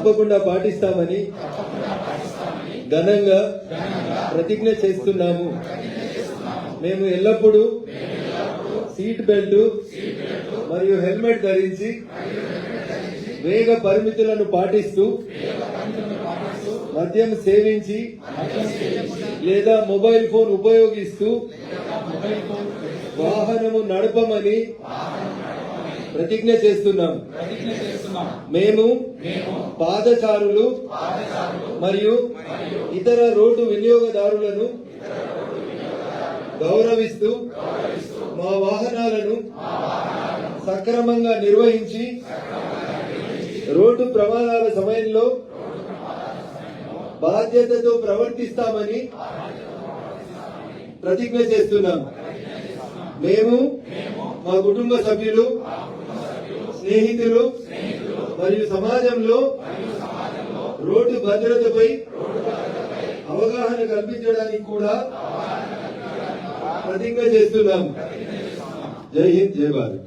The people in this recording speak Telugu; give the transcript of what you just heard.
తప్పకుండా పాటిస్తామని ఘనంగా ప్రతిజ్ఞ చేస్తున్నాము. మేము ఎల్లప్పుడూ సీట్ బెల్ట్ మరియు హెల్మెట్ ధరించి వేగ పరిమితులను పాటిస్తూ మద్యం సేవించి లేదా మొబైల్ ఫోన్ ఉపయోగిస్తూ వాహనము నడపమని ప్రతిజ్ఞ చేస్తున్నాం. మేము పాదచారులు మరియు ఇతర రోడ్డు వినియోగదారులను గౌరవిస్తూ మా వాహనాలను సక్రమంగా నిర్వహించి రోడ్డు ప్రమాదాల సమయంలో బాధ్యతతో ప్రవర్తిస్తామని ప్రతిజ్ఞ చేస్తున్నాం. మేము మా కుటుంబ సభ్యులు, స్నేహితులు మరియు సమాజంలో రోడ్డు భద్రతపై అవగాహన కల్పించడానికి కూడా ప్రతిజ్ఞ చేస్తున్నాం. జై హింద్, జై భారత్.